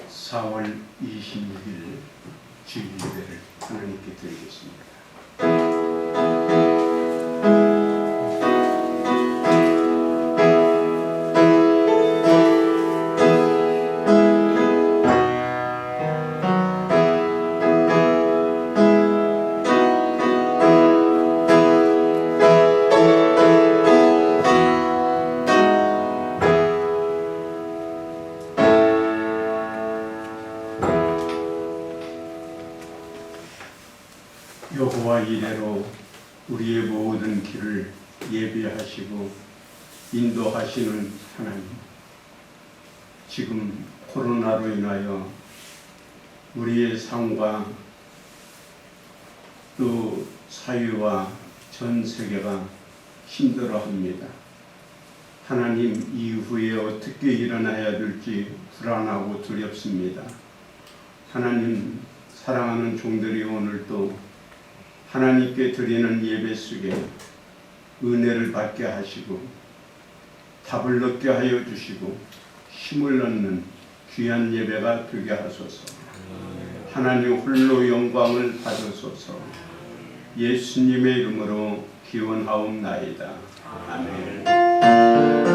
4월 26일 주일예배를 하나님께 드리겠습니다. 여호와 이래로 우리의 모든 길을 예비하시고 인도하시는 하나님, 지금 코로나로 인하여 우리의 삶과 또 사회와 전 세계가 힘들어합니다. 하나님, 이후에 어떻게 일어나야 될지 불안하고 두렵습니다. 하나님, 사랑하는 종들이 오늘도 하나님께 드리는 예배 속에 은혜를 받게 하시고 답을 얻게 하여 주시고 힘을 얻는 귀한 예배가 되게 하소서. 하나님 홀로 영광을 받으소서. 예수님의 이름으로 기원하옵나이다. 아멘.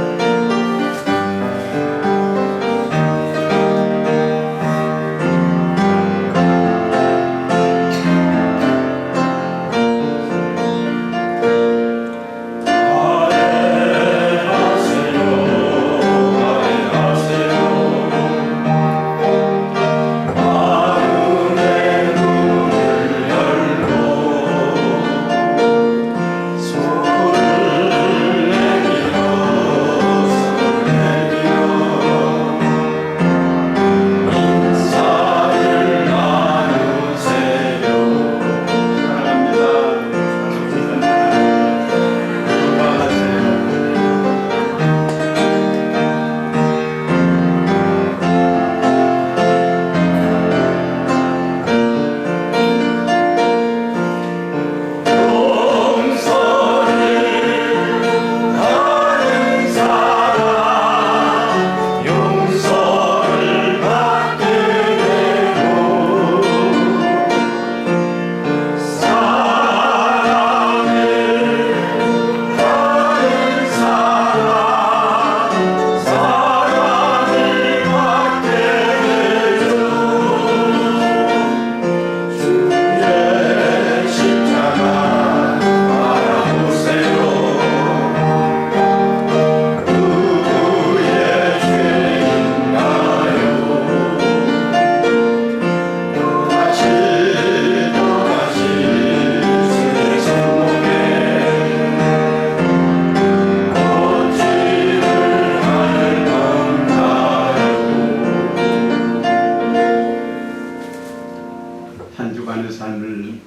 한 주간의 삶을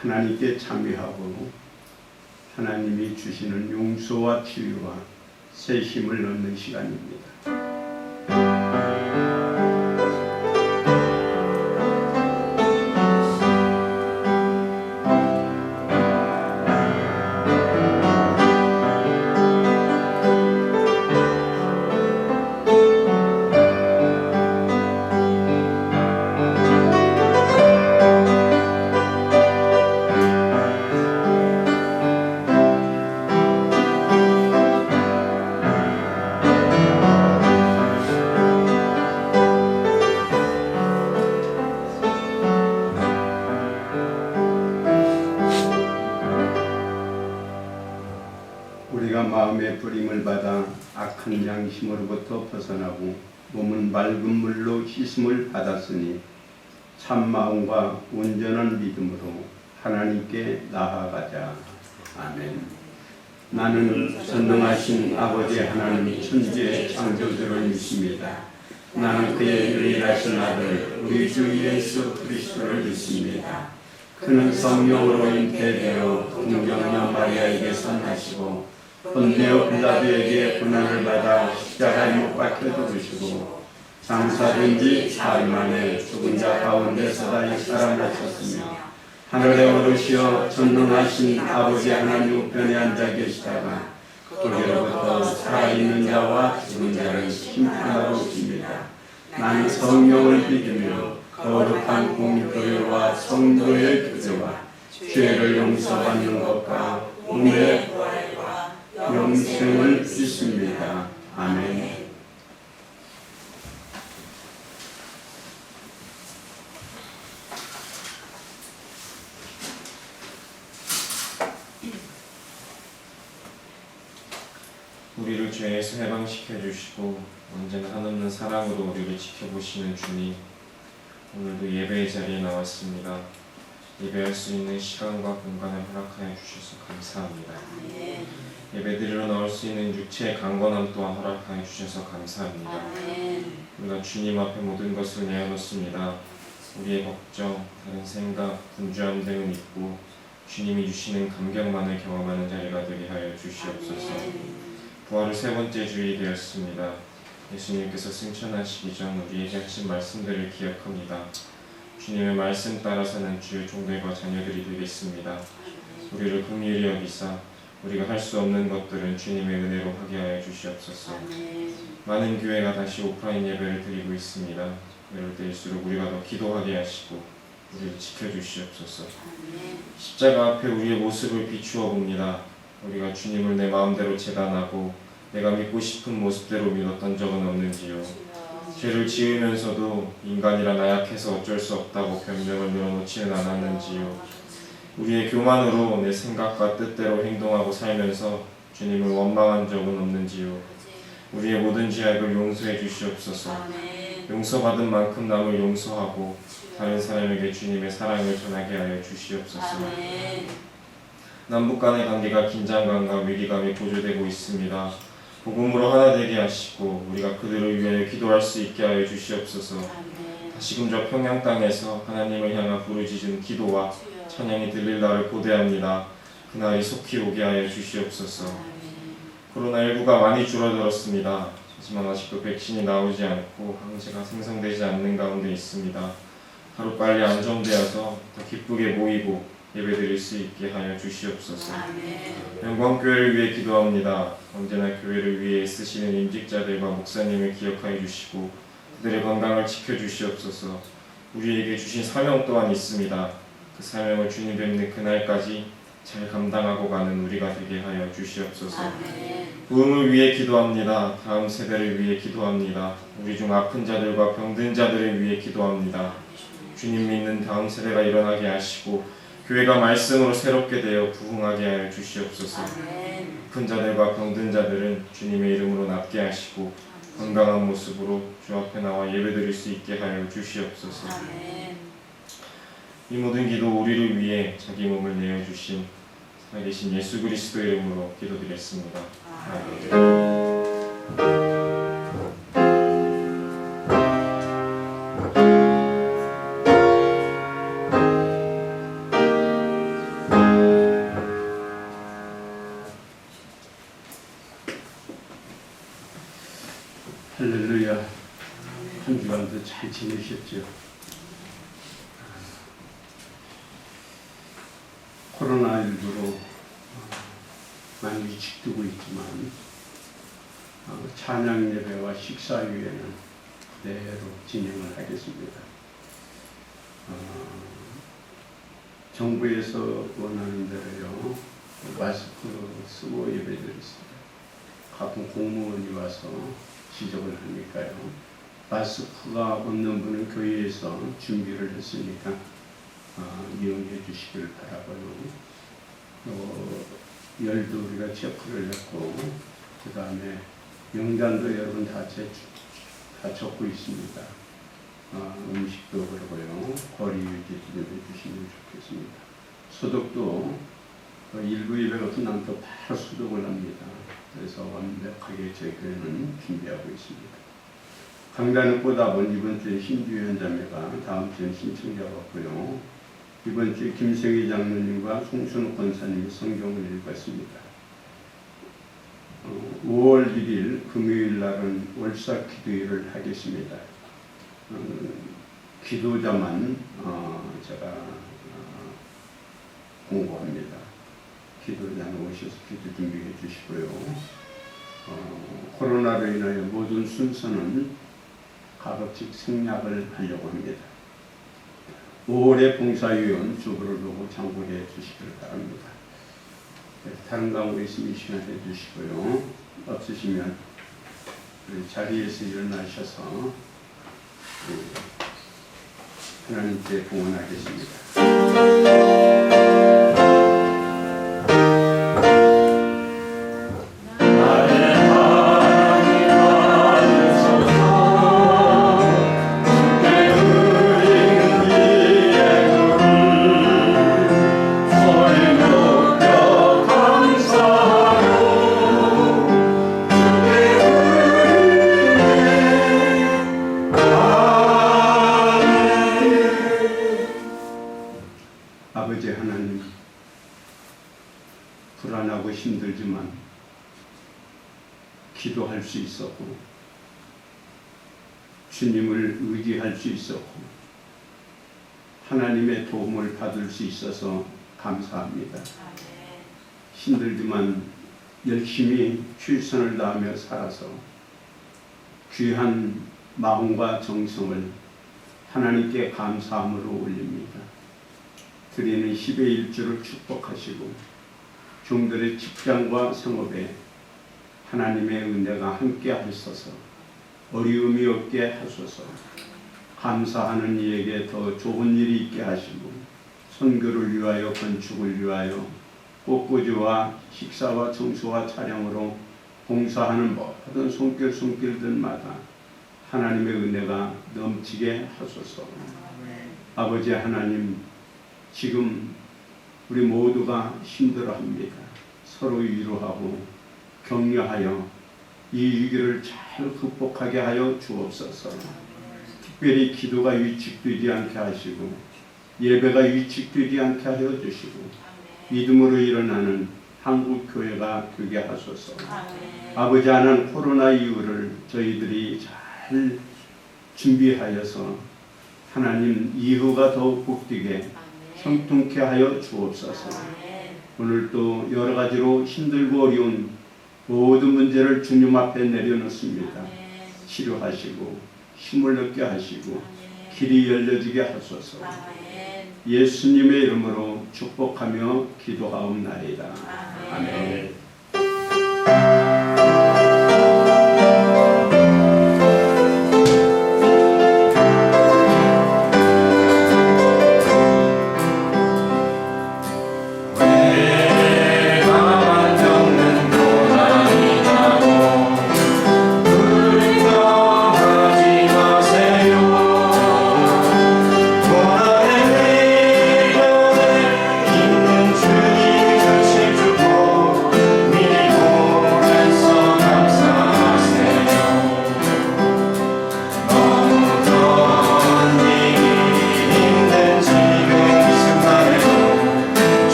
하나님께 참여하고 하나님이 주시는 용서와 치유와 새 힘을 얻는 시간입니다. 우리가 마음의 부림을 받아 악한 양심으로부터 벗어나고 몸은 맑은 물로 씻음을 받았으니 참 마음과 온전한 믿음으로 하나님께 나아가자. 아멘. 나는 전능하신 아버지 하나님 천지의 창조주를 믿습니다. 나는 그의 유일하신 아들 우리 주 예수 그리스도를 믿습니다. 그는 성령으로 잉태되어 동정녀 마리아에게서 나시고 본디오 빌라도에게 고난을 받아 십자가에 못 박혀 죽으시고 장사된 지 사흘 만에 죽은 자 가운데서 살아나셨으며 하늘에 오르시어 전능하신 아버지 하나님 우편에 앉아 계시다가 거기로부터 살아있는 자와 죽은 자를 심판하러 오십니다. 나는 성령을 믿으며 거룩한 공교회와 성도의 교제와 죄를 용서받는 것과 몸의 부활과 영생을 믿습니다. 아멘. 우리를 죄에서 해방시켜 주시고 언제나 한없는 사랑으로 우리를 지켜보시는 주님, 오늘도 예배의 자리에 나왔습니다. 예배할 수 있는 시간과 공간을 허락하여 주셔서 감사합니다. 예배드리러 나올 수 있는 육체의 강건함 또한 허락하여 주셔서 감사합니다. 우리가 주님 앞에 모든 것을 내어놓습니다. 우리의 걱정, 다른 생각, 분주함 등은 있고 주님이 주시는 감격만을 경험하는 자리가 되게 하여 주시옵소서. 부활의 세 번째 주일이 되었습니다. 예수님께서 승천하시기 전 우리에게 하신 말씀들을 기억합니다. 주님의 말씀 따라 사는 주의 종들과 자녀들이 되겠습니다. 우리를 긍휼히 여기사 우리가 할 수 없는 것들은 주님의 은혜로 하게 하여 주시옵소서. 많은 교회가 다시 오프라인 예배를 드리고 있습니다. 이럴 때일수록 우리가 더 기도하게 하시고 우리를 지켜주시옵소서. 십자가 앞에 우리의 모습을 비추어 봅니다. 우리가 주님을 내 마음대로 재단하고 내가 믿고 싶은 모습대로 믿었던 적은 없는지요. 죄를 지으면서도 인간이라 나약해서 어쩔 수 없다고 변명을 늘어놓지는 않았는지요. 우리의 교만으로 내 생각과 뜻대로 행동하고 살면서 주님을 원망한 적은 없는지요. 우리의 모든 죄악을 용서해 주시옵소서. 용서받은 만큼 남을 용서하고 다른 사람에게 주님의 사랑을 전하게 하여 주시옵소서. 남북 간의 관계가 긴장감과 위기감이 고조되고 있습니다. 복음으로 하나 되게 하시고 우리가 그들을 위하여 기도할 수 있게 하여 주시옵소서. 다시금 저 평양 땅에서 하나님을 향한 부르짖은 기도와 찬양이 들릴 날을 고대합니다. 그날이 속히 오게 하여 주시옵소서. 코로나19가 많이 줄어들었습니다. 하지만 아직도 백신이 나오지 않고 항체가 생성되지 않는 가운데 있습니다. 하루빨리 안정되어서 더 기쁘게 모이고 예배드릴 수 있게 하여 주시옵소서. 영광교회를 위해 기도합니다. 언제나 교회를 위해 애쓰시는 임직자들과 목사님을 기억하여 주시고 그들의 건강을 지켜주시옵소서. 우리에게 주신 사명 또한 있습니다. 그 사명을 주님 뵙는 그날까지 잘 감당하고 가는 우리가 되게 하여 주시옵소서. 부흥을 위해 기도합니다. 다음 세대를 위해 기도합니다. 우리 중 아픈 자들과 병든 자들을 위해 기도합니다. 주님 믿는 다음 세대가 일어나게 하시고 교회가 말씀으로 새롭게 되어 부흥하게 하여 주시옵소서. 아픈 자들과 병든 자들은 주님의 이름으로 낫게 하시고 건강한 모습으로 주 앞에 나와 예배드릴 수 있게 하여 주시옵소서. 이 모든 기도 우리를 위해 자기 몸을 내어주신 살아계신 예수 그리스도 이름으로 기도드렸습니다. 아멘. 할렐루야. 한 주간도 잘 지내셨죠? 코로나19로 많이 위축되고 있지만 찬양 예배와 식사위에는 그대로 진행을 하겠습니다. 정부에서 원하는 대로요 마스크 쓰고 예배드렸습니다. 가끔 공무원이 와서 지적을 하니까요. 마스크가 없는 분은 교회에서 준비를 했으니까 이용해 주시길 바라고요. 열도 우리가 체크를 했고 그 다음에 명단도 여러분 다 적고 있습니다. 음식도 그러고요. 거리 유지 좀 해주시면 좋겠습니다. 소독도 1부 예배 같은 날도 바로 소독을 합니다. 그래서 완벽하게 저희 교회는 준비하고 있습니다. 강단을 보다 본 이번 주에 신주현 자매가 다음 주에 신청자 같고요. 이번 주에 김성희 장로님과 송순욱 권사님이 성경을 읽었습니다. 5월 1일 금요일 날은 월사 기도회를 하겠습니다. 기도자만 제가 공고합니다. 기도자는 오셔서 기도 준비해 주시고요. 코로나로 인하여 모든 순서는 각각 즉 생략을 하려고 합니다. 5월에 봉사위원 주부를 두고 장구해 주시길 바랍니다. 다른 강구 있으면 이 시간 해주시고요. 없으시면 우리 자리에서 일어나셔서 하나님께 봉헌하겠습니다. 아버지 하나님, 불안하고 힘들지만 기도할 수 있었고 주님을 의지할 수 있었고 하나님의 도움을 받을 수 있어서 감사합니다. 힘들지만 열심히 최선을 다하며 살아서 귀한 마음과 정성을 하나님께 감사함으로 올립니다. 드리는 10의 1주를 축복하시고 종들의 직장과 생업에 하나님의 은혜가 함께 하소서. 어려움이 없게 하소서. 감사하는 이에게 더 좋은 일이 있게 하시고 선교를 위하여 건축을 위하여 꽃꽂이와 식사와 청소와 차량으로 봉사하는 모든 손길들마다 하나님의 은혜가 넘치게 하소서. 아버지 하나님, 지금 우리 모두가 힘들어합니다. 서로 위로하고 격려하여 이 위기를 잘 극복하게 하여 주옵소서. 특별히 기도가 위축되지 않게 하시고 예배가 위축되지 않게 하여 주시고 믿음으로 일어나는 한국 교회가 되게 하소서. 아버지 하나님, 코로나 이후를 저희들이 잘 준비하여서 하나님 이후가 더욱 복되게 성통케 하여 주옵소서. 오늘 또 여러 가지로 힘들고 어려운 모든 문제를 주님 앞에 내려놓습니다. 치료하시고 힘을 얻게 하시고 길이 열려지게 하소서. 예수님의 이름으로 축복하며 기도하옵나이다. 아멘. 주님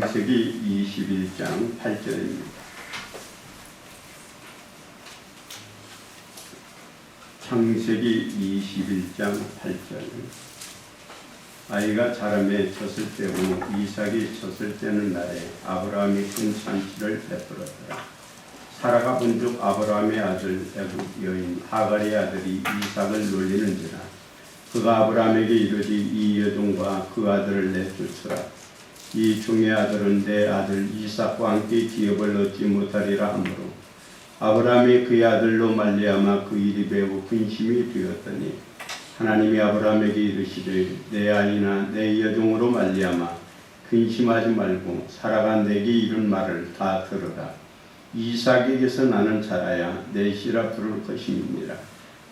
창세기 21장 8절입니다. 창세기 21장 8절. 아이가 자라매 졌을 때고 이삭이 졌을 때는 날에 아브라함이 큰 잔치를 베풀었더라. 사라가 본즉 아브라함의 아들 애굽 여인 하갈의 아들이 이삭을 놀리는지라. 그가 아브라함에게 이르되 이 여종과 그 아들을 내쫓으라. 이 중의 아들은 내 아들 이삭과 함께 기업을 얻지 못하리라 하므로 아브라함이 그의 아들로 말미암아 그 일이 매우 근심이 되었더니 하나님이 아브라함에게 이르시되 내 아이나 내 여종으로 말미암아 근심하지 말고 사라가 내게 이른 말을 다 들으라. 이삭에게서 나는 자라야 넷이라 부를 것임이니라.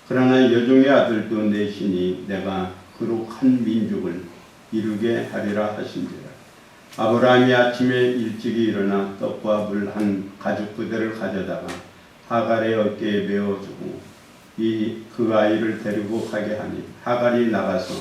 그러나 여종의 아들도 넷이니 내가 그로 한 민족을 이루게 하리라 하신지라. 아브라함이 아침에 일찍이 일어나 떡과 물 한 가죽 부대를 가져다가 하갈의 어깨에 메어주고 그 아이를 데리고 가게 하니 하갈이 나가서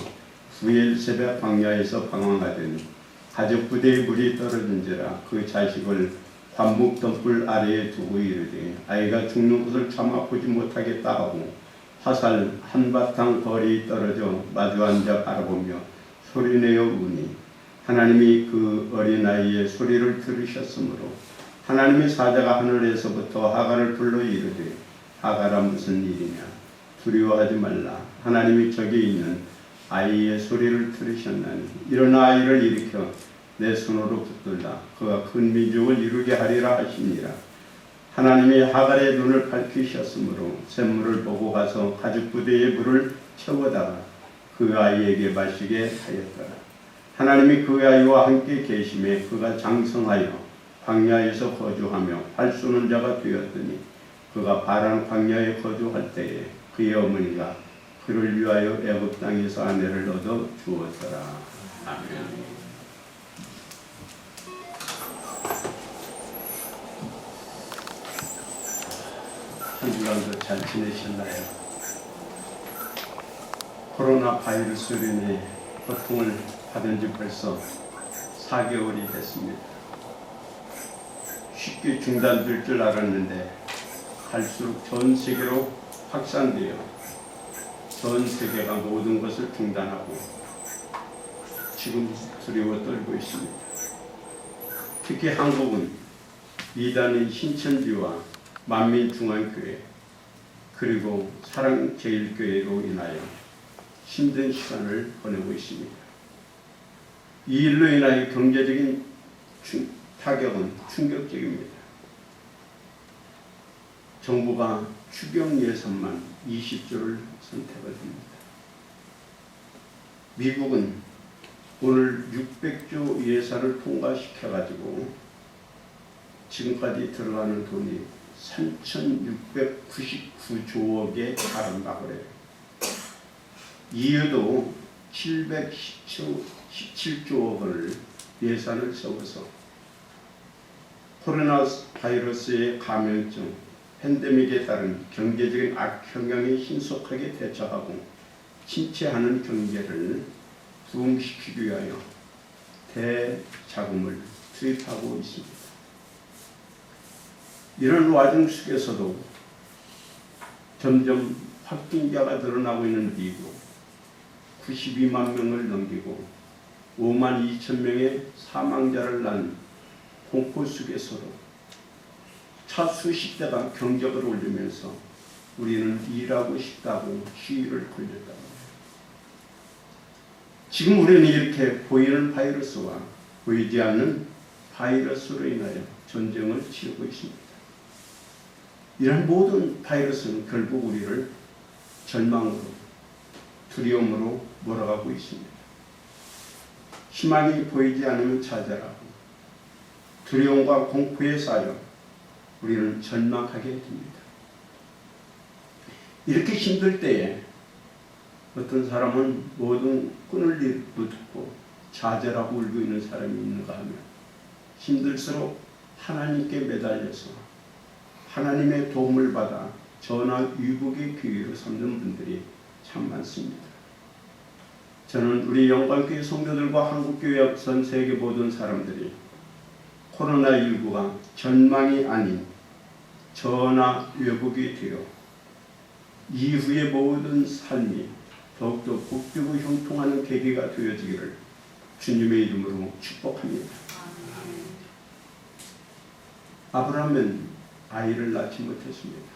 9일 새벽 광야에서 방황하더니 가죽 부대의 물이 떨어진지라. 그 자식을 관목 덤불 아래에 두고 이르되 아이가 죽는 것을 차마 보지 못하겠다 하고 화살 한바탕 거리 떨어져 마주 앉아 바라보며 소리내어 우니 하나님이 그 어린아이의 소리를 들으셨으므로 하나님의 사자가 하늘에서부터 하갈을 불러 이르되 하갈아 무슨 일이냐 두려워하지 말라. 하나님이 저기 있는 아이의 소리를 들으셨나니 일어나 아이를 일으켜 내 손으로 붙들라. 그가 큰 민족을 이루게 하리라 하시니라. 하나님이 하갈의 눈을 밝히셨으므로 샘물을 보고 가서 가죽 부대에 물을 채워다가 그 아이에게 마시게 하였더라. 하나님이 그 아이와 함께 계심에 그가 장성하여 광야에서 거주하며 활 쏘는 자가 되었더니 그가 바란 광야에 거주할 때에 그의 어머니가 그를 위하여 애굽 땅에서 아내를 얻어 주었더라. 아멘. 한 주간도 잘 지내셨나요? 코로나 바이러스로 인해 고통을 받은 지 벌써 4개월이 됐습니다. 쉽게 중단될 줄 알았는데 갈수록 전 세계로 확산되어 전 세계가 모든 것을 중단하고 지금 두려워 떨고 있습니다. 특히 한국은 이단의 신천지와 만민중앙교회 그리고 사랑제일교회로 인하여 힘든 시간을 보내고 있습니다. 이 일로 인하여 경제적인 타격은 충격적입니다. 정부가 추경 예산만 20조를 선택을 합니다. 미국은 오늘 600조 예산을 통과시켜가지고 지금까지 들어가는 돈이 3,699조억에 달한다고 그래요. EU도 717조억을 예산을 세워서 코로나 바이러스의 감염증, 팬데믹에 따른 경제적인 악영향에 신속하게 대처하고 침체하는 경제를 부흥시키기 위하여 대자금을 투입하고 있습니다. 이런 와중 속에서도 점점 확진자가 늘어나고 있는 미국, 92만 명을 넘기고 5만 2천 명의 사망자를 낳은 공포 속에서도 차 수십 대가 경적을 울리면서 우리는 일하고 싶다고 시위를 걸렸다고 해요. 지금 우리는 이렇게 보이는 바이러스와 보이지 않는 바이러스로 인하여 전쟁을 치르고 있습니다. 이런 모든 바이러스는 결국 우리를 절망으로, 두려움으로 몰아가고 있습니다. 희망이 보이지 않으면 좌절하고 두려움과 공포에 쌓여 우리는 절망하게 됩니다. 이렇게 힘들 때에 어떤 사람은 모든 끈을 놓고 좌절하고 울고 있는 사람이 있는가 하면 힘들수록 하나님께 매달려서 하나님의 도움을 받아 전화 위복의 기회로 삼는 분들이 참 많습니다. 저는 우리 영광교회 성도들과 한국교회 전 세계 모든 사람들이 코로나19가 전망이 아닌 전화 외국이 되어 이후의 모든 삶이 더욱더 복되고 형통하는 계기가 되어지기를 주님의 이름으로 축복합니다. 아브라함은 아이를 낳지 못했습니다.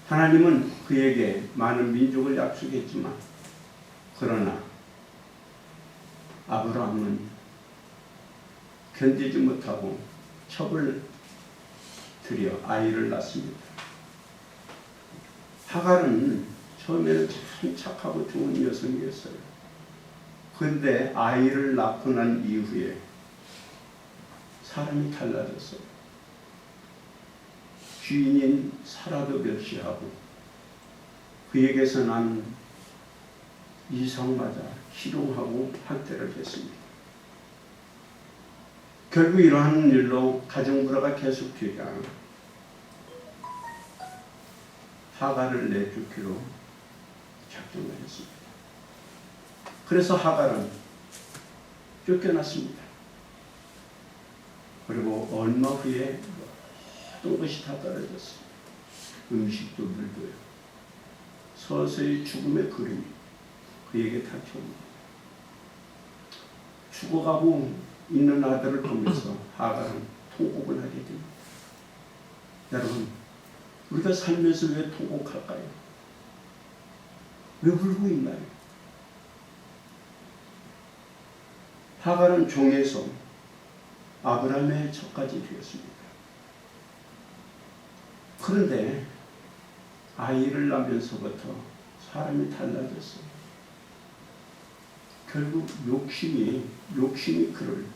하나님은 그에게 많은 민족을 약속했지만 그러나 아브라함은 견디지 못하고 첩을 들여 아이를 낳습니다. 하갈은 처음에는 참 착하고 좋은 여성이었어요. 그런데 아이를 낳고 난 이후에 사람이 달라졌어요. 주인인 사라도 멸시하고 그에게서 난 이삭마저 희롱하고 학대를 했습니다. 결국 이러한 일로 가정불화가 계속되자 하갈을 내쫓기로 작정을 했습니다. 그래서 하갈은 쫓겨났습니다. 그리고 얼마 후에 모든 것이 다 떨어졌어요. 음식도 물도요. 서서히 죽음의 그림이 그에게 닥쳐옵니다. 죽어가고 있는 아들을 보면서 하갈은 통곡을 하게 됩니다. 여러분, 우리가 살면서 왜 통곡할까요? 왜 울고 있나요? 하갈은 종에서 아브라함의 첩까지 되었습니다. 그런데 아이를 낳으면서부터 사람이 달라졌어요. 결국 욕심이 그를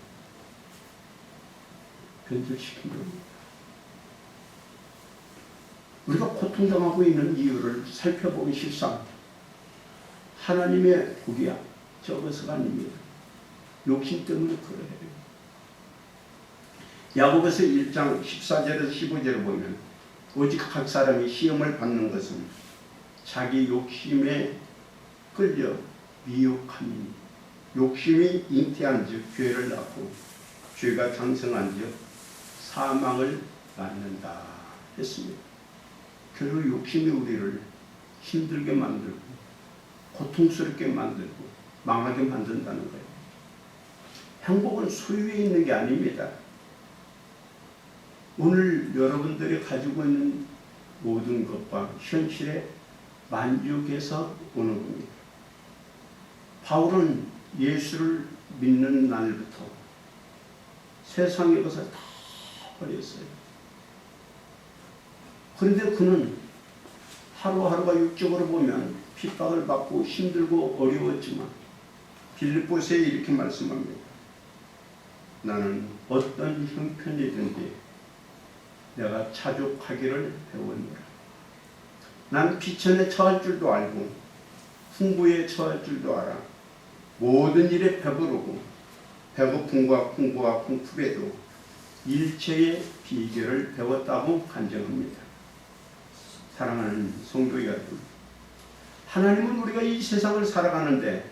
변절시킨 겁니다. 우리가 고통당하고 있는 이유를 살펴보기 실상 하나님의 복이 적어서가 아닙니다. 욕심 때문에 그래요. 야고보서 1장 14절에서 15절을 보면 오직 각 사람이 시험을 받는 것은 자기 욕심에 끌려 미혹함이니 욕심이 잉태한 즉 죄를 낳고 죄가 장성한 즉 사망을 낳는다 했습니다. 결국 욕심이 우리를 힘들게 만들고 고통스럽게 만들고 망하게 만든다는 거예요. 행복은 소유에 있는 게 아닙니다. 오늘 여러분들이 가지고 있는 모든 것과 현실에 만족해서 오는 겁니다. 바울은 예수를 믿는 날부터 세상의 것을 다 버렸어요. 그런데 그는 하루하루가 육적으로 보면 핍박을 받고 힘들고 어려웠지만 빌립보서에 이렇게 말씀합니다. 나는 어떤 형편이든지 내가 자족하기를 배웠노라. 난 비천에 처할 줄도 알고 풍부에 처할 줄도 알아. 모든 일에 배부르고 배고픔과 풍부와 풍풀에도 일체의 비결을 배웠다고 간증합니다. 사랑하는 성도 여러분, 하나님은 우리가 이 세상을 살아가는데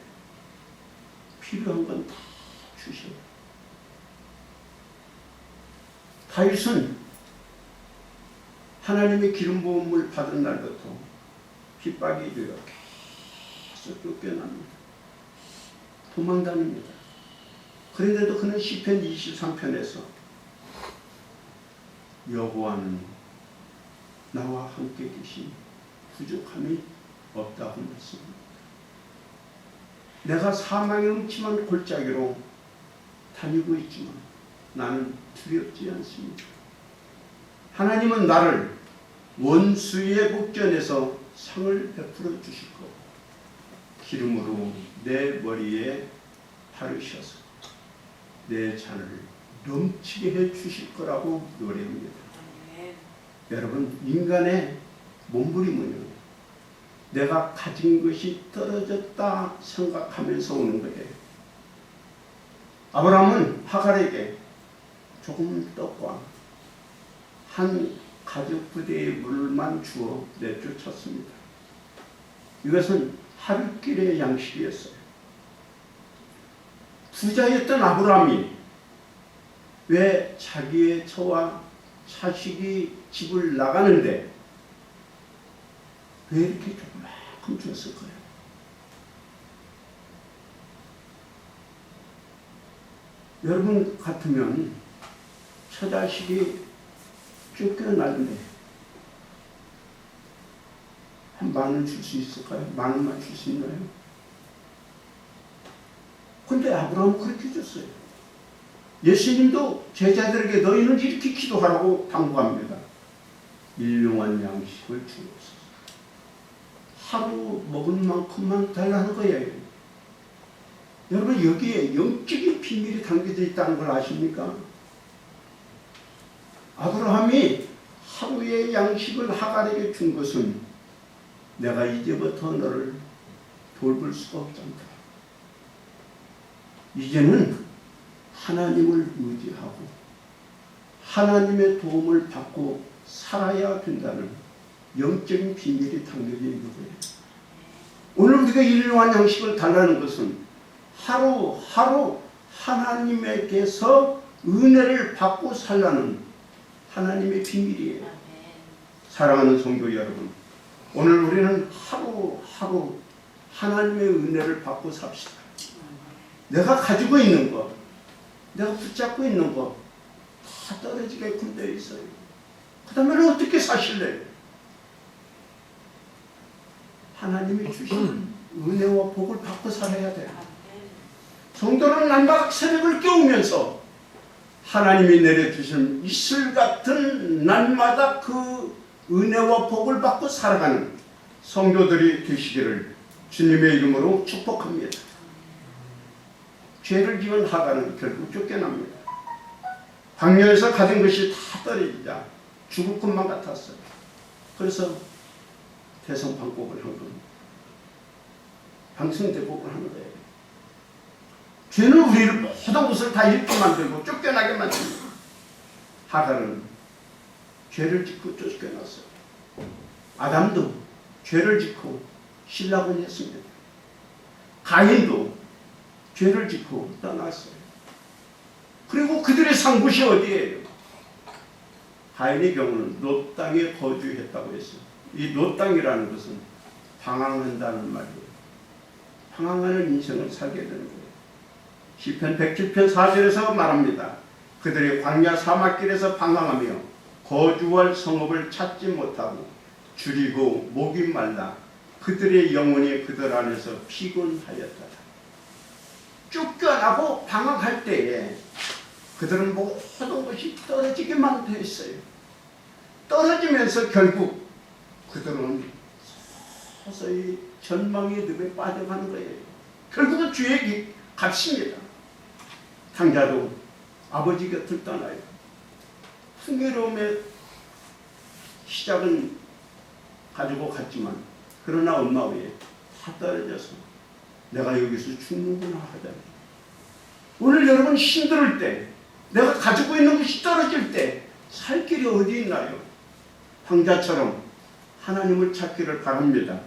필요한 건 다 주셔요. 다윗은 하나님의 기름 부음을 받은 날부터 핍박이 되어 계속 쫓겨납니다. 도망다닙니다. 그런데도 그는 시편 23편에서 여호와는 나와 함께 계시니 부족함이 없다고 말씀합니다. 내가 사망의 음침한 골짜기로 다니고 있지만 나는 두렵지 않습니다. 하나님은 나를 원수의 복전에서 상을 베풀어 주실 거고 기름으로 내 머리에 바르셔서 내 잔을 넘치게 해 주실 거라고 노래합니다. 여러분, 인간의 몸부림은요, 내가 가진 것이 떨어졌다 생각하면서 오는 거예요. 아브라함은 하갈에게 조금 떡과 한 가죽 부대의 물만 주어 내쫓았습니다. 이것은 하루길의 양식이었어요. 부자였던 아브라함이 왜 자기의 처와 자식이 집을 나가는데 왜 이렇게 조그만큼 줬을까요? 여러분 같으면 처자식이 쫓겨나는데 한 10,000원 줄 수 있을까요? 10,000원만 줄 수 있나요? 근데 아브라함은 그렇게 줬어요. 예수님도 제자들에게 너희는 이렇게 기도하라고 당부합니다. 일용할 양식을 주옵소서. 하루 먹을 만큼만 달라는 거예요. 여러분 여기에 영적인 비밀이 담겨져 있다는 걸 아십니까? 아브라함이 하루의 양식을 하갈에게 준 것은 내가 이제부터 너를 돌볼 수가 없단다. 이제는 하나님을 의지하고 하나님의 도움을 받고 살아야 된다는 영적인 비밀이 담겨져 있는 거예요. 오늘 우리가 일용할 양식을 달라는 것은 하루하루 하나님에게서 은혜를 받고 살라는 하나님의 비밀이에요. 사랑하는 성도 여러분, 오늘 우리는 하루하루 하나님의 은혜를 받고 삽시다. 내가 가지고 있는 것, 내가 붙잡고 있는 것 다 떨어지게끔 되어 있어요. 그 다음에는 어떻게 사실래요? 하나님이 주신 은혜와 복을 받고 살아야 돼요. 성도는 날마다 새벽을 깨우면서 하나님이 내려주신 이슬 같은 날마다 그 은혜와 복을 받고 살아가는 성도들이 되시기를 주님의 이름으로 축복합니다. 죄를 지은 하갈은 결국 쫓겨납니다. 광야에서 가진 것이 다 떨어지자 죽을 것만 같았어요. 그래서 대성방곡을 한 겁니다. 방승대곡을 하는 거예요. 죄는 우리를 모든 것을 다 잃게 만들고 쫓겨나게 만듭니다. 하갈은 죄를 짓고 쫓겨났어요. 아담도 죄를 짓고 신락을 했습니다. 가인도 죄를 짓고 떠났어요. 그리고 그들의 산 곳이 어디예요? 가인의 경우는 롯 땅에 거주했다고 했어요. 이 롯 땅이라는 것은 방황한다는 말이에요. 방황하는 인생을 살게 되는 거예요. 시편 107편 4절에서 말합니다. 그들의 광야 사막길에서 방황하며 거주할 성읍을 찾지 못하고 줄이고 목이 말라 그들의 영혼이 그들 안에서 피곤하였다. 쫓겨나고 방황할 때에 그들은 모든 것이 떨어지기만 되어 있어요. 떨어지면서 결국 그들은 서서히 전망의 늪에 빠져가는 거예요. 결국은 주의 값입니다. 당자도 아버지 곁을 떠나요. 풍요로움의 시작은 가지고 갔지만 그러나 엄마 위에 다 떨어져서 내가 여기서 죽는구나 하다. 오늘 여러분 힘들 때 내가 가지고 있는 것이 떨어질 때 살 길이 어디 있나요? 황자처럼 하나님을 찾기를 바랍니다.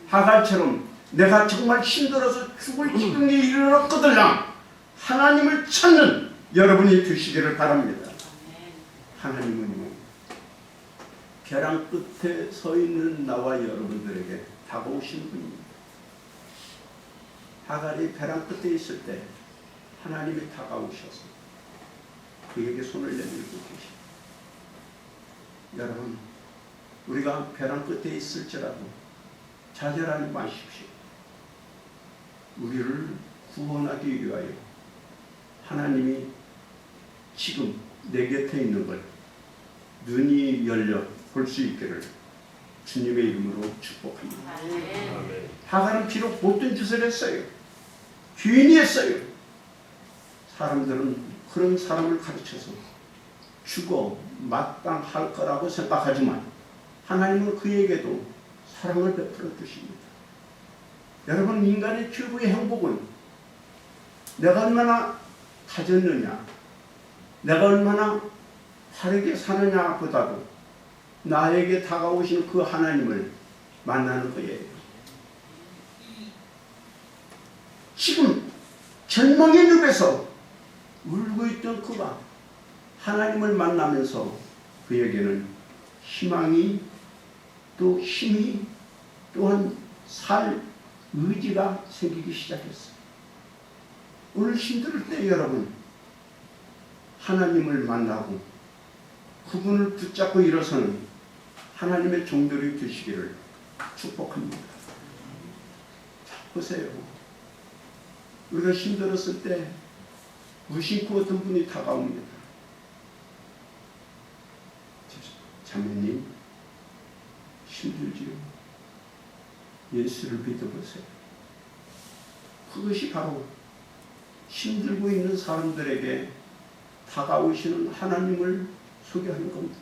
하갈처럼 내가 정말 힘들어서 죽을 지경에 이르렀거든요. 하나님을 찾는 여러분이 되시기를 바랍니다. 하나님은 벼랑 끝에 서 있는 나와 여러분들에게 다가오신 분입니다. 하갈이 벼랑 끝에 있을 때 하나님이 다가오셔서 그에게 손을 내밀고 계십니다. 여러분, 우리가 벼랑 끝에 있을지라도 좌절하지 마십시오. 우리를 구원하기 위하여 하나님이 지금 내 곁에 있는 걸 눈이 열려 볼 수 있기를 주님의 이름으로 축복합니다. 하갈은 비록 못된 짓을 했어요. 죄인이 했어요. 사람들은 그런 사람을 가르쳐서 죽어 마땅할 거라고 생각하지만 하나님은 그에게도 사랑을 베풀어 주십니다. 여러분, 인간의 최고의 행복은 내가 얼마나 가졌느냐, 내가 얼마나 바르게 사느냐 보다도 나에게 다가오신 그 하나님을 만나는 거예요. 지금 절망의 늪에서 울고 있던 그가 하나님을 만나면서 그에게는 희망이 또 힘이 또한 살 의지가 생기기 시작했어요. 오늘 힘들 때 여러분 하나님을 만나고 그분을 붙잡고 일어서는 하나님의 종들이 되시기를 축복합니다. 자, 보세요. 우리가 힘들었을 때 무심코 어떤 분이 다가옵니다. 자매님 힘들지요? 예수를 믿어보세요. 그것이 바로 힘들고 있는 사람들에게 다가오시는 하나님을 소개하는 겁니다.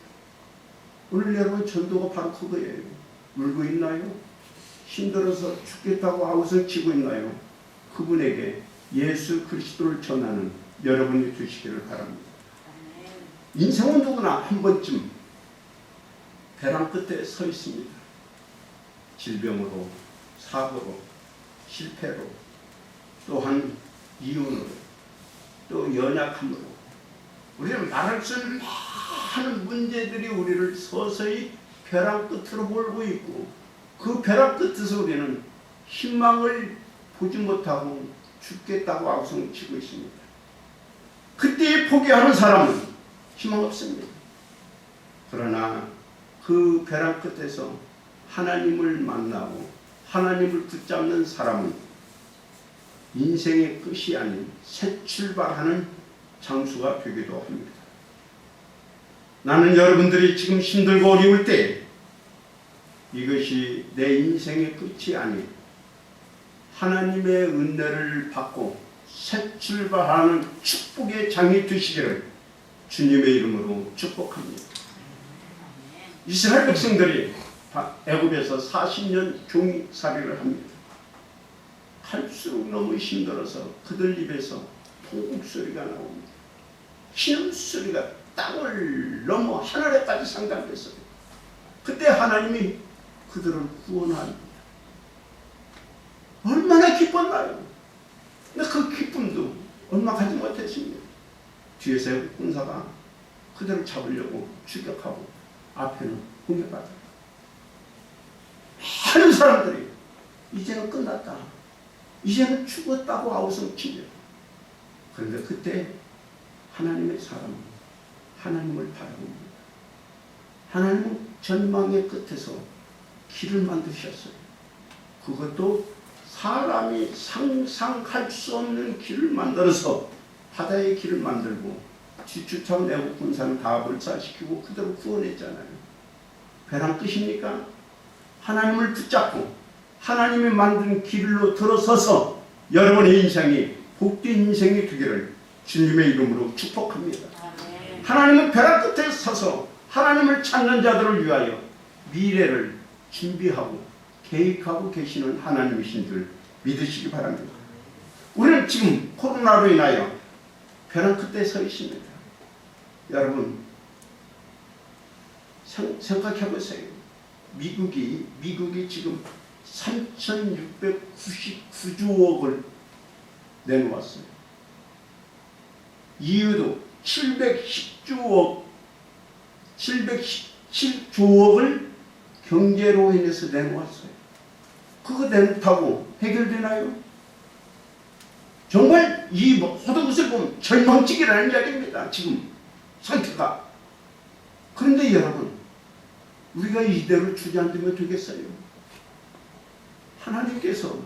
오늘 여러분 전도가 바로 그거예요. 울고 있나요? 힘들어서 죽겠다고 아우성치고 있나요? 그분에게 예수 그리스도를 전하는 여러분이 되시기를 바랍니다. 인생은 누구나 한 번쯤 벼랑 끝에 서 있습니다. 질병으로, 사고로, 실패로, 또한 이혼으로, 또 연약함으로 우리는 말할 수 없는 많은 문제들이 우리를 서서히 벼랑 끝으로 몰고 있고 그 벼랑 끝에서 우리는 희망을 보지 못하고 죽겠다고 아우성치고 있습니다. 그때 포기하는 사람은 희망 없습니다. 그러나 그 벼랑 끝에서 하나님을 만나고 하나님을 붙잡는 사람은 인생의 끝이 아닌 새 출발하는 장수가 되기도 합니다. 나는 여러분들이 지금 힘들고 어려울 때 이것이 내 인생의 끝이 아닌 하나님의 은혜를 받고 새 출발하는 축복의 장이 되시기를 주님의 이름으로 축복합니다. 이스라엘 백성들이 애굽에서 40년 종살이를 합니다. 갈수록 너무 힘들어서 그들 입에서 통곡 소리가 나옵니다. 신음소리가 땅을 넘어 하늘에까지 상달됐어요. 그때 하나님이 그들을 구원합니다. 얼마나 기뻤나요? 근데 그 기쁨도 얼마 가지 못했습니다. 뒤에서 군사가 그들을 잡으려고 추격하고 앞에는 공격받아요. 많은 사람들이 이제는 끝났다, 이제는 죽었다고 아우성칩니다. 그런데 그때 하나님의 사람은 하나님을 바라봅니다. 하나님은 전망의 끝에서 길을 만드셨어요. 그것도 사람이 상상할 수 없는 길을 만들어서 바다의 길을 만들고 뒤쫓아온 애국 군사는 다 몰살시키고 그대로 구원했잖아요. 벼랑 끝입니까? 하나님을 붙잡고 하나님이 만든 길로 들어서서 여러분의 인생이 복된 인생이 되기를 주님의 이름으로 축복합니다. 하나님은 벼랑 끝에 서서 하나님을 찾는 자들을 위하여 미래를 준비하고 계획하고 계시는 하나님이신 줄 믿으시기 바랍니다. 우리는 지금 코로나로 인하여 벼랑 끝에 서 있습니다. 여러분 생각해 보세요. 미국이 지금 3,699조억을 내놓았어요. EU도 717조억을 경제로 인해서 내놓았어요. 그거 내놓다고 해결되나요? 정말 이 모든 것을 보면 절망적이라는 이야기입니다. 지금 상태가. 그런데 여러분, 우리가 이대로 주저앉으면 되겠어요? 하나님께서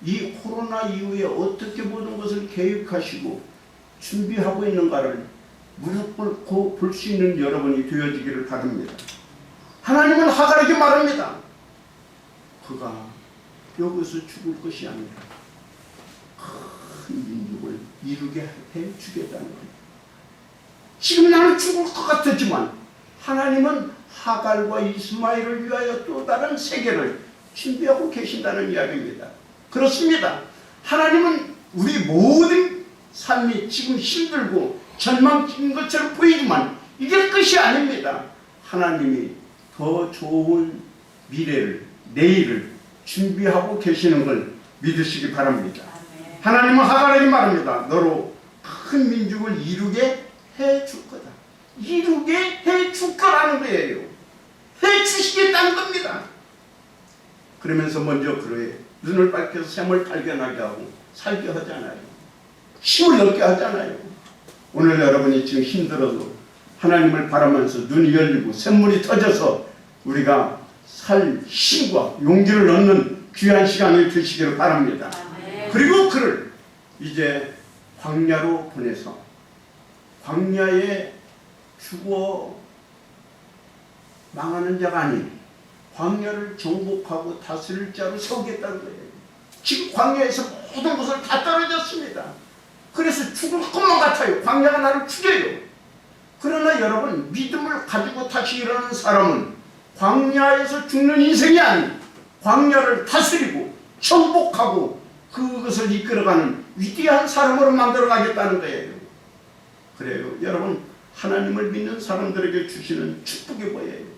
이 코로나 이후에 어떻게 모든 것을 계획하시고 준비하고 있는가를 무릎 꿇고 볼 수 있는 여러분이 되어지기를 바랍니다. 하나님은 하갈에게 말합니다. 그가 여기서 죽을 것이 아니라 큰 민족을 이루게 해주겠다는 겁니다. 지금 나는 죽을 것 같았지만 하나님은 하갈과 이스마엘을 위하여 또 다른 세계를 준비하고 계신다는 이야기입니다. 그렇습니다. 하나님은 우리 모든 삶이 지금 힘들고 절망적인 것처럼 보이지만 이게 끝이 아닙니다. 하나님이 더 좋은 미래를, 내일을 준비하고 계시는 걸 믿으시기 바랍니다. 하나님은 하갈에게 말합니다. 너로 큰 민족을 이루게 해줄 거다. 이루게 해 줄 거라는 거예요. 해 주시겠다는 겁니다. 그러면서 먼저 그래 눈을 밝혀서 샘을 발견하게 하고 살게 하잖아요. 힘을 얻게 하잖아요. 오늘 여러분이 지금 힘들어도 하나님을 바라면서 눈이 열리고 샘물이 터져서 우리가 살 힘과 용기를 얻는 귀한 시간을 되시기를 바랍니다. 그리고 그를 이제 광야로 보내서 광야에 죽어 망하는 자가 아닌 광야를 정복하고 다스릴 자로 세우겠다는 거예요. 지금 광야에서 모든 것을 다 떨어졌습니다. 그래서 죽을 것만 같아요. 광야가 나를 죽여요. 그러나 여러분, 믿음을 가지고 다시 일어나는 사람은 광야에서 죽는 인생이 아닌 광야를 다스리고 정복하고 그것을 이끌어가는 위대한 사람으로 만들어가겠다는 거예요. 그래요. 여러분, 하나님을 믿는 사람들에게 주시는 축복이 뭐예요?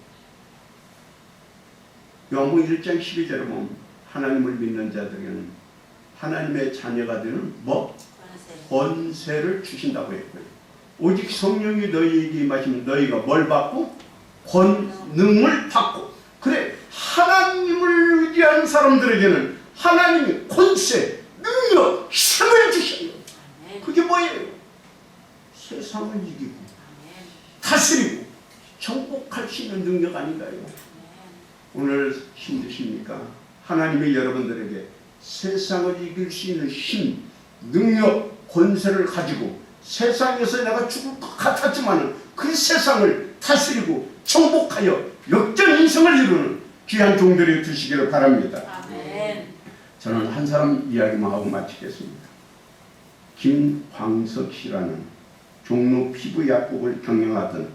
요한복음 1장 12절에 보면 하나님을 믿는 자들에게는 하나님의 자녀가 되는 뭐? 권세를 주신다고 했고요. 오직 성령이 너희에게 임하시면 너희가 뭘 받고? 권능을 받고. 그래, 하나님을 의지한 사람들에게는 하나님이 권세, 능력, 힘을 주셔요. 그게 뭐예요? 세상을 이기고 다스리고 정복할 수 있는 능력 아닌가요? 오늘 힘드십니까? 하나님이 여러분들에게 세상을 이길 수 있는 힘, 능력, 권세를 가지고 세상에서 내가 죽을 것 같았지만 그 세상을 다스리고 정복하여 역전 인생을 이루는 귀한 종들이 되시기를 바랍니다. 아멘. 저는 한 사람 이야기만 하고 마치겠습니다. 김광석 씨라는 종로 피부 약국을 경영하던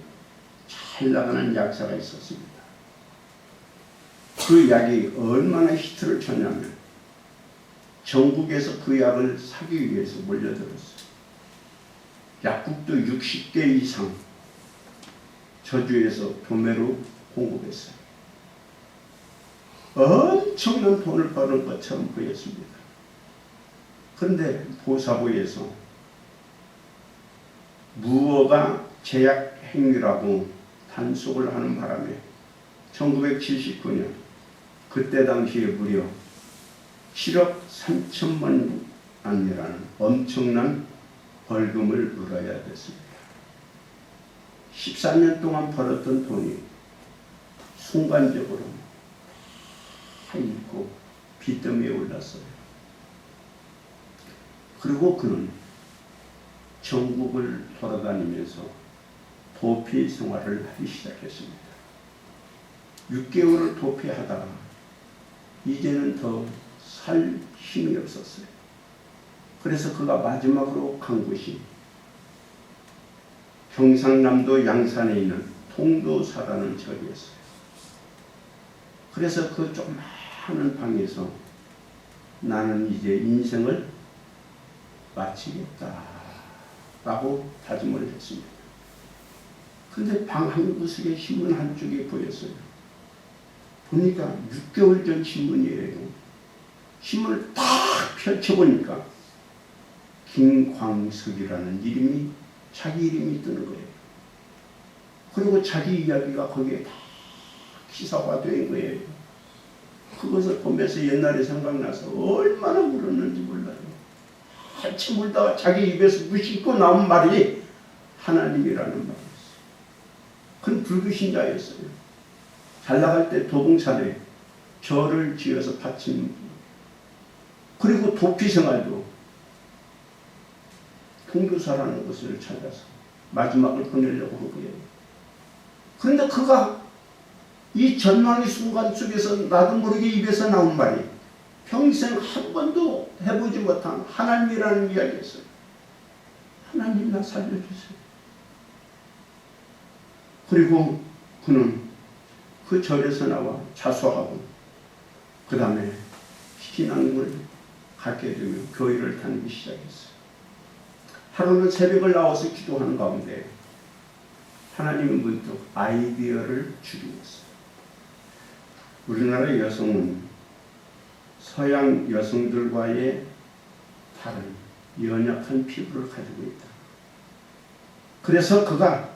잘 나가는 약사가 있었습니다. 그 약이 얼마나 히트를 쳤냐면 전국에서 그 약을 사기 위해서 몰려들었어요. 약국도 60개 이상 저주에서 도매로 공급했어요. 엄청난 돈을 버는 것처럼 보였습니다. 그런데 보사부에서 무허가 제약 행위라고 단속을 하는 바람에 1979년 그때 당시에 무려 7억 3천만 원이라는 엄청난 벌금을 물어야 됐습니다. 14년 동안 벌었던 돈이 순간적으로 다 잃고 빚더미에 올랐어요. 그리고 그는 전국을 돌아다니면서 도피 생활을 하기 시작했습니다. 6개월을 도피하다가 이제는 더 살 힘이 없었어요. 그래서 그가 마지막으로 간 곳이 경상남도 양산에 있는 통도사라는 절이었어요. 그래서 그 조그마한 방에서 나는 이제 인생을 마치겠다 라고 다짐을 했습니다. 그런데 방 한 구석에 신문 한 쪽이 보였어요. 보니까 6개월 전 신문이에요. 신문을 딱 펼쳐보니까 김광석이라는 이름이 자기 이름이 뜨는 거예요. 그리고 자기 이야기가 거기에 다 기사화된 거예요. 그것을 보면서 옛날에 생각나서 얼마나 울었는지 몰라요. 한참 울다가 자기 입에서 무심코 나온 말이 하나님이라는 말이었어요. 그는 불교신자였어요. 잘 나갈 때 도봉산에 절을 지어서 바친, 그리고 도피 생활도 통교사라는 것을 찾아서 마지막을 보내려고 한 거예요. 그런데 그가 이 전망의 순간 속에서 나도 모르게 입에서 나온 말이 평생 한 번도 해보지 못한 하나님이라는 이야기였어요. 하나님 나 살려주세요. 그리고 그는 그 절에서 나와 자수하고 그 다음에 신앙을 갖게 되며 교회를 다니기 시작했어요. 하루는 새벽을 나와서 기도하는 가운데 하나님은 문득 아이디어를 주셨어요. 우리나라 여성은 서양 여성들과의 다른 연약한 피부를 가지고 있다. 그래서 그가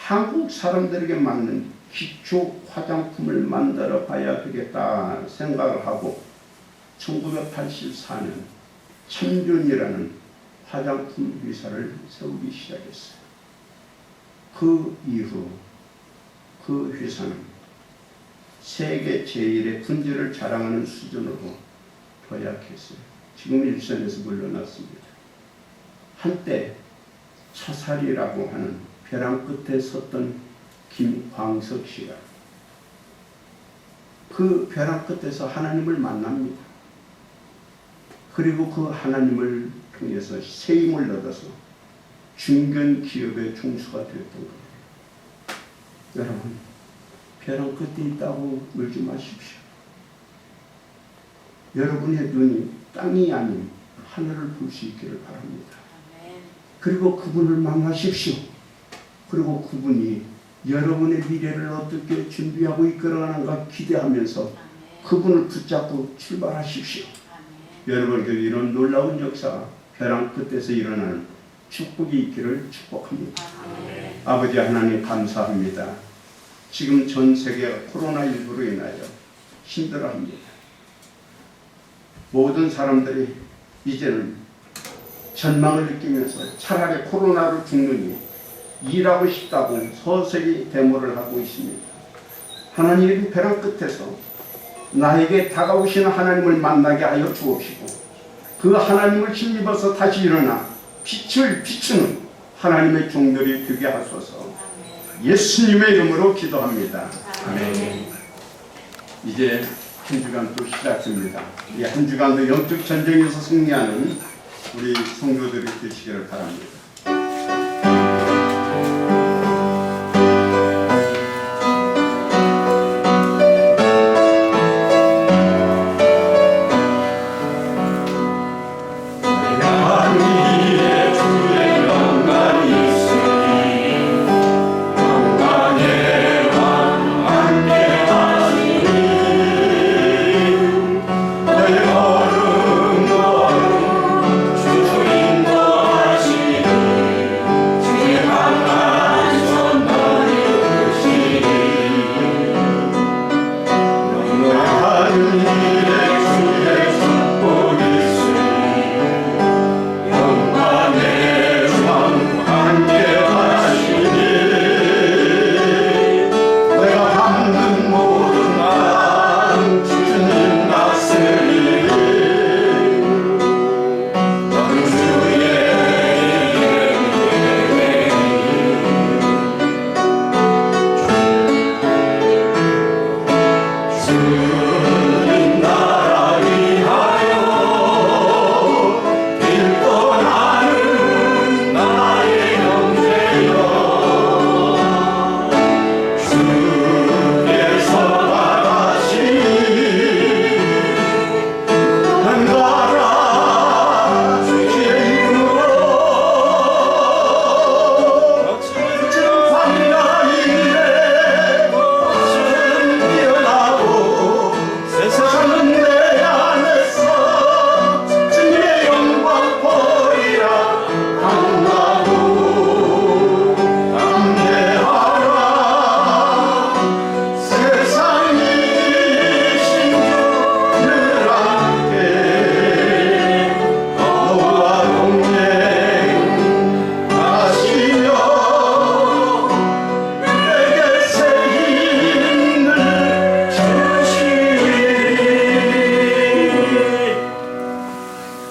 한국 사람들에게 맞는 기초 화장품을 만들어 봐야 되겠다 생각을 하고 1984년 참준이라는 화장품 회사를 세우기 시작했어요. 그 이후 그 회사는 세계 제1의 품질을 자랑하는 수준으로 도약했어요. 지금 일선에서 물러났습니다. 한때 차살이라고 하는 벼랑 끝에 섰던 김광석 씨가 그 벼랑 끝에서 하나님을 만납니다. 그리고 그 하나님을 통해서 새 힘을 얻어서 중견 기업의 총수가 되었던 거예요. 여러분, 벼랑 끝에 있다고 울지 마십시오. 여러분의 눈이 땅이 아닌 하늘을 볼 수 있기를 바랍니다. 그리고 그분을 만나십시오. 그리고 그분이 여러분의 미래를 어떻게 준비하고 이끌어가는가 기대하면서 그분을 붙잡고 출발하십시오. 여러분께 이런 놀라운 역사, 벼랑 끝에서 일어나는 축복이 있기를 축복합니다. 아버지 하나님 감사합니다. 지금 전 세계가 코로나19로 인하여 힘들어합니다. 모든 사람들이 이제는 전망을 느끼면서 차라리 코로나로 죽느니 일하고 싶다고 서서히 데모를 하고 있습니다. 하나님의 벼랑 끝에서 나에게 다가오시는 하나님을 만나게 하여 주옵시고 그 하나님을 힘입어서 다시 일어나 빛을 비추는 하나님의 종들이 되게 하소서. 예수님의 이름으로 기도합니다. 아멘. 이제 한 주간 또 시작됩니다. 이 한 주간도 영적 전쟁에서 승리하는 우리 성도들이 되시기를 바랍니다.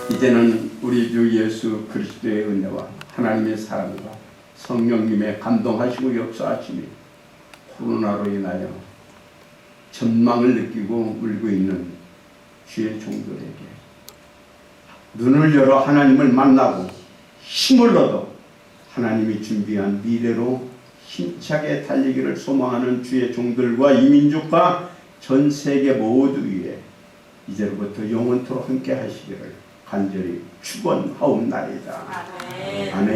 이제는 우리 주 예수 그리스도의 은혜와 하나님의 사랑과 성령님의 감동하시고 역사하심이 코로나로 인하여 전망을 느끼고 울고 있는 주의 종들에게 눈을 열어 하나님을 만나고 힘을 얻어 하나님이 준비한 미래로 힘차게 달리기를 소망하는 주의 종들과 이민족과 전 세계 모두 위에 이제로부터 영원토록 함께 하시기를 간절히 축원하옵나이다. 아멘.